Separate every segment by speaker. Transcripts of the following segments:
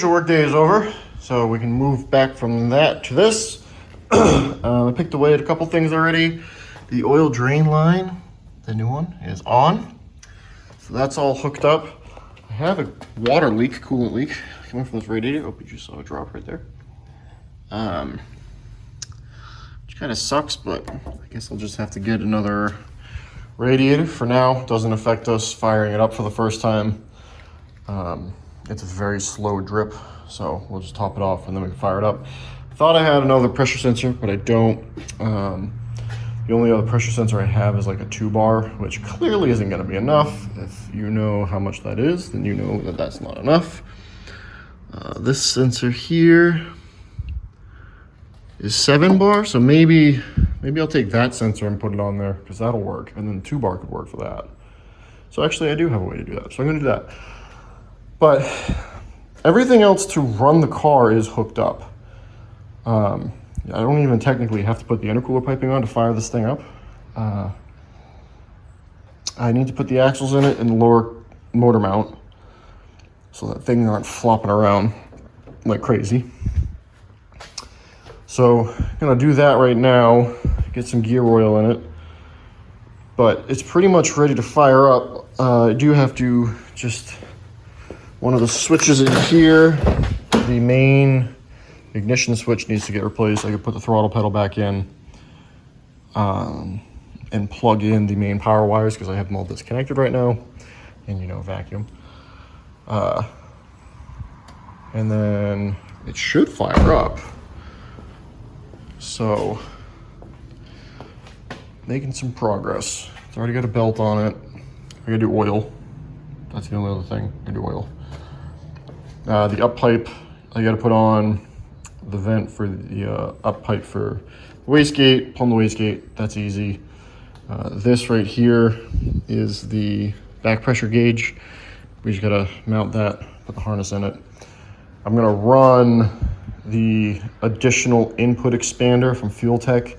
Speaker 1: official work day is over, so we can move back from that to this. I picked away at a couple things already. The oil drain line, the new one, is on. So that's all hooked up. I have a water leak, coolant leak, coming from this radiator. Oh, you just saw a drop right there. Which kind of sucks, but I guess I'll just have to get another radiator. For now, doesn't affect us firing it up for the first time. It's a very slow drip, so we'll just top it off and then we can fire it up. I thought I had another pressure sensor, but I don't. The only other pressure sensor I have is like a 2-bar, which clearly isn't going to be enough. If you know how much that is, then you know that that's not enough. This sensor here is 7-bar, so maybe I'll take that sensor and put it on there, because that'll work, and then 2-bar could work for that. So actually I do have a way to do that, so I'm going to do that. But everything else to run the car is hooked up. I don't even technically have to put the intercooler piping on to fire this thing up. I need to put the axles in it and the lower motor mount so that things aren't flopping around like crazy. So I'm gonna do that right now, get some gear oil in it. But it's pretty much ready to fire up. I do have to just, one of the switches in here, the main ignition switch needs to get replaced. I could put the throttle pedal back in and plug in the main power wires because I have them all disconnected right now, and vacuum. And then it should fire up. So making some progress. It's already got a belt on it. I gotta do oil. That's the only other thing. I do oil. The up pipe I gotta put on. The vent for the up pipe for the wastegate, plumb the wastegate, that's easy. This right here is the back pressure gauge. We just gotta mount that, put the harness in it. I'm gonna run the additional input expander from Fuel Tech.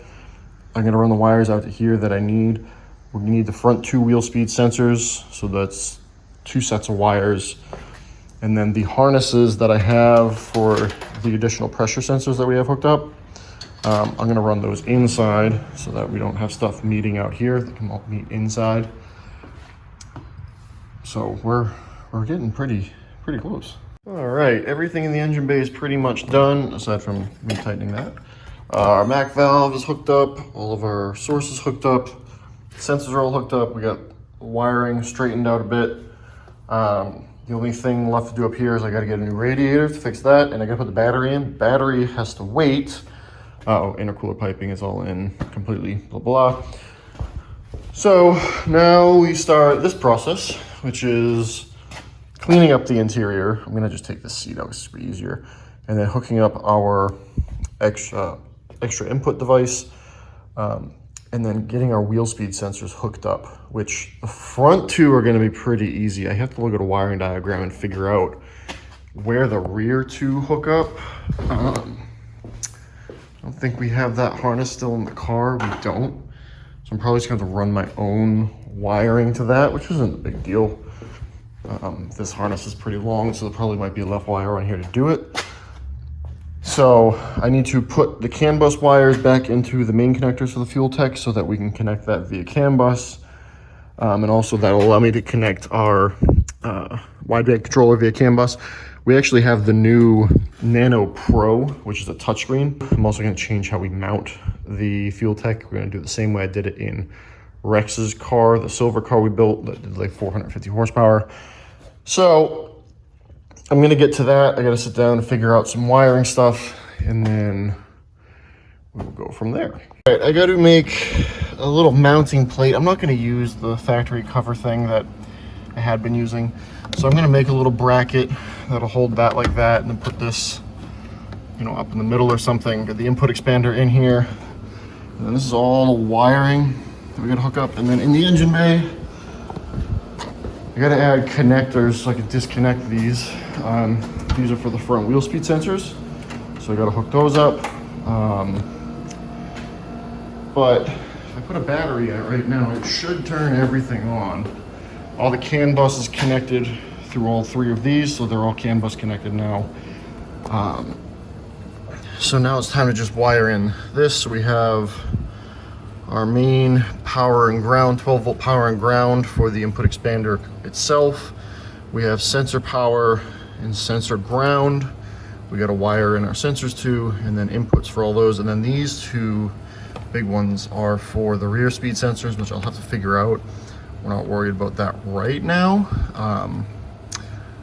Speaker 1: I'm gonna run the wires out to here that I need. We need the front 2 wheel speed sensors, so that's 2 sets of wires. And then the harnesses that I have for the additional pressure sensors that we have hooked up, I'm gonna run those inside so that we don't have stuff meeting out here. They can all meet inside. So we're getting pretty close. All right, everything in the engine bay is pretty much done, aside from me tightening that. Our MAC valve is hooked up, all of our sources hooked up, sensors are all hooked up. We got wiring straightened out a bit. The only thing left to do up here is I gotta get a new radiator to fix that, and I gotta put the battery in. Battery has to wait. Intercooler piping is all in completely, blah, blah. So now we start this process, which is cleaning up the interior. I'm gonna just take this seat out, it's super easier. And then hooking up our extra input device, and then getting our wheel speed sensors hooked up, which the front 2 are gonna be pretty easy. I have to look at a wiring diagram and figure out where the rear 2 hook up. I don't think we have that harness still in the car. We don't. So I'm probably just gonna have to run my own wiring to that, which isn't a big deal. This harness is pretty long, so there probably might be enough wire on here to do it. So I need to put the CAN bus wires back into the main connectors for the Fuel Tech so that we can connect that via CAN bus. And also that'll allow me to connect our wideband controller via CAN bus. We actually have the new Nano Pro, which is a touchscreen. I'm also gonna change how we mount the Fuel Tech. We're gonna do it the same way I did it in Rex's car, the silver car we built that did like 450 horsepower. So I'm gonna get to that. I gotta sit down and figure out some wiring stuff, and then we'll go from there. All right, I gotta make a little mounting plate. I'm not gonna use the factory cover thing that I had been using. So I'm gonna make a little bracket that'll hold that like that, and then put this, up in the middle or something. Get the input expander in here. And then this is all the wiring that we gotta hook up. And then in the engine bay, I gotta add connectors so I can disconnect these. These are for the front wheel speed sensors, so I gotta hook those up. But if I put a battery in it right now, it should turn everything on. All the CAN bus is connected through all 3 of these, so they're all CAN bus connected now. So now it's time to just wire in this. So we have our main power and ground, 12 volt power and ground for the input expander itself. We have sensor power and sensor ground. We got to wire in our sensors to, and then inputs for all those. And then these two big ones are for the rear speed sensors, which I'll have to figure out. We're not worried about that right now.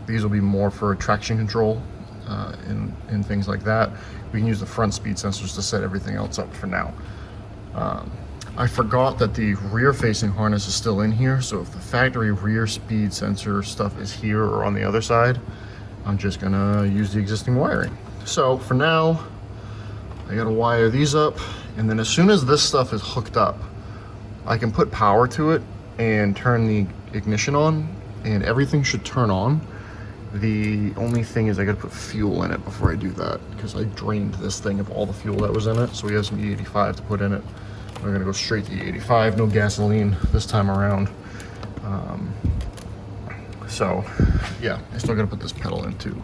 Speaker 1: These will be more for traction control and things like that. We can use the front speed sensors to set everything else up for now. I forgot that the rear facing harness is still in here, so if the factory rear speed sensor stuff is here or on the other side, I'm just gonna use the existing wiring. So for now, I gotta wire these up, and then as soon as this stuff is hooked up, I can put power to it and turn the ignition on, and everything should turn on. The only thing is I gotta put fuel in it before I do that, because I drained this thing of all the fuel that was in it. So we have some E85 to put in it. We're gonna go straight to E85, no gasoline this time around. So yeah, I still gotta put this pedal in too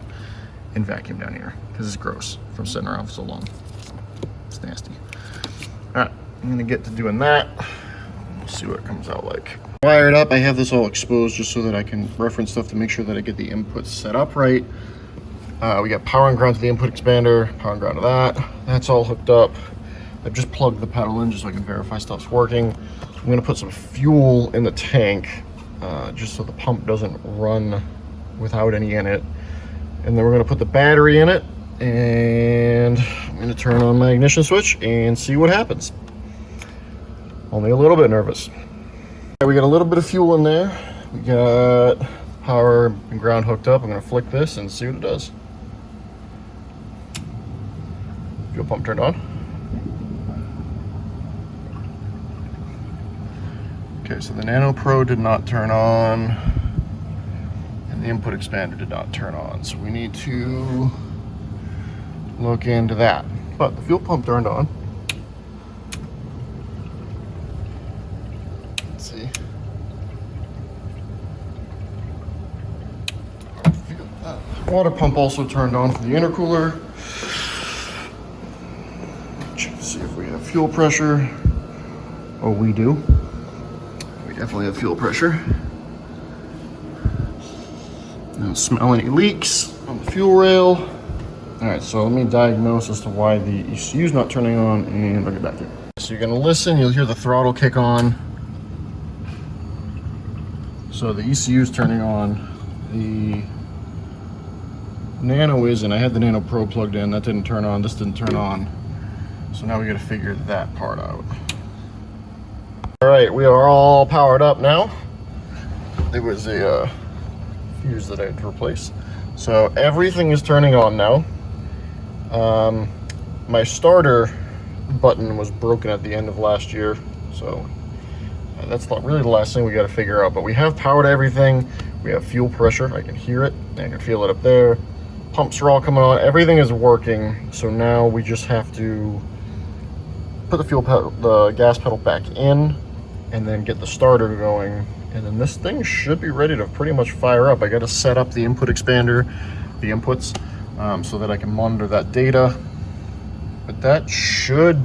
Speaker 1: and vacuum down here because it's gross from sitting around for so long. It's nasty. All right, I'm gonna get to doing that. We'll see what it comes out like. Wire it up. I have this all exposed just so that I can reference stuff to make sure that I get the inputs set up right. We got power and ground to the input expander, power and ground to that. That's all hooked up. I've just plugged the pedal in just so I can verify stuff's working. I'm gonna put some fuel in the tank just so the pump doesn't run without any in it. And then we're gonna put the battery in it, and I'm gonna turn on my ignition switch and see what happens. Only a little bit nervous. We got a little bit of fuel in there. We got power and ground hooked up. I'm gonna flick this and see what it does. Fuel pump turned on. Okay, so the Nano Pro did not turn on, and the input expander did not turn on. So we need to look into that. But the fuel pump turned on. Let's see. Water pump also turned on for the intercooler. Check to see if we have fuel pressure. Oh, we do. We definitely have fuel pressure. Don't smell any leaks on the fuel rail. All right, so let me diagnose as to why the ECU is not turning on, and I'll get back to it. So you're gonna listen, you'll hear the throttle kick on. So the ECU is turning on. The Nano isn't. I had the Nano Pro plugged in, that didn't turn on, this didn't turn on. So now we gotta figure that part out. All right, we are all powered up now. There was a fuse that I had to replace. So everything is turning on now. My starter button was broken at the end of last year, so that's not really the last thing we got to figure out. But we have powered everything. We have fuel pressure. I can hear it. I can feel it up there. Pumps are all coming on. Everything is working. So now we just have to put the gas pedal back in, and then get the starter going. And then this thing should be ready to pretty much fire up. I got to set up the input expander, the inputs, so that I can monitor that data. But that should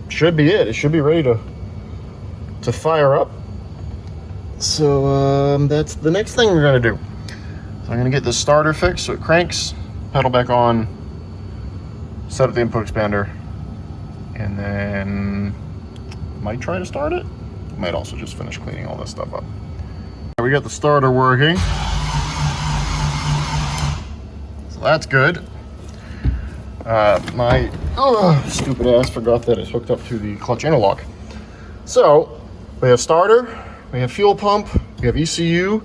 Speaker 1: be it. It should be ready to fire up. So that's the next thing we're gonna do. So I'm gonna get the starter fixed so it cranks, pedal back on, set up the input expander, and then might try to start it. Might also just finish cleaning all this stuff up. We got the starter working. So that's good. My stupid ass forgot that it's hooked up to the clutch interlock. So we have starter, we have fuel pump, we have ECU.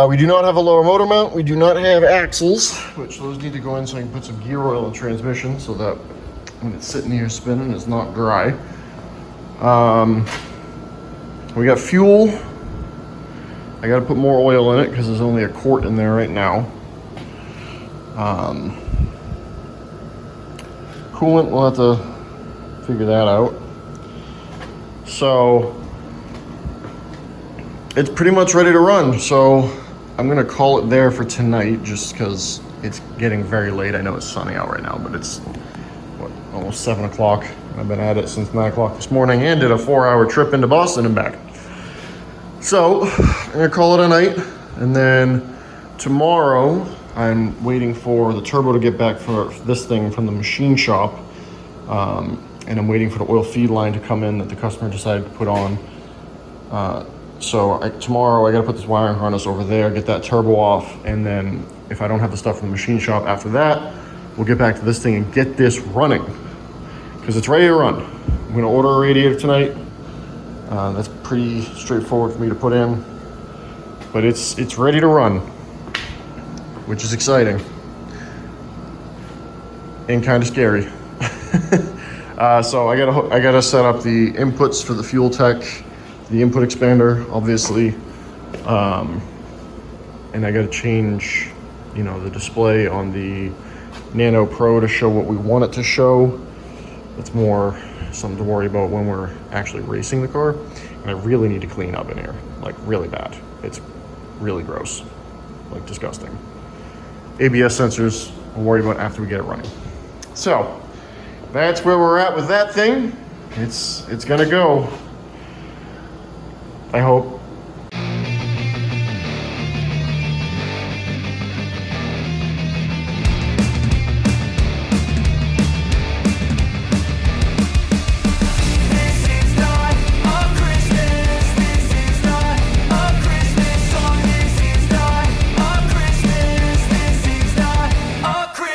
Speaker 1: We do not have a lower motor mount. We do not have axles, which those need to go in so I can put some gear oil in transmission so that when it's sitting here spinning, it's not dry. We got fuel. I got to put more oil in it because there's only a quart in there right now. Coolant, we'll have to figure that out. So it's pretty much ready to run. So I'm gonna call it there for tonight, just because It's getting very late. I know it's sunny out right now, but it's what, almost 7 o'clock. I've been at it since 9 o'clock this morning and did a 4-hour trip into Boston and back. So I'm gonna call it a night, and then tomorrow I'm waiting for the turbo to get back for this thing from the machine shop, and I'm waiting for the oil feed line to come in that the customer decided to put on. Tomorrow I gotta put this wiring harness over there, get that turbo off, and then if I don't have the stuff from the machine shop after that, we'll get back to this thing and get this running, because it's ready to run. I'm gonna order a radiator tonight. That's pretty straightforward for me to put in, but it's ready to run, which is exciting and kind of scary. So I gotta set up the inputs for the fuel tech, the input expander, obviously, and I gotta change, the display on the Nano Pro to show what we want it to show. It's more something to worry about when we're actually racing the car, and I really need to clean up in here, like really bad. It's really gross, like disgusting. ABS sensors, we'll worry about after we get it running. So that's where we're at with that thing. It's gonna go, I hope.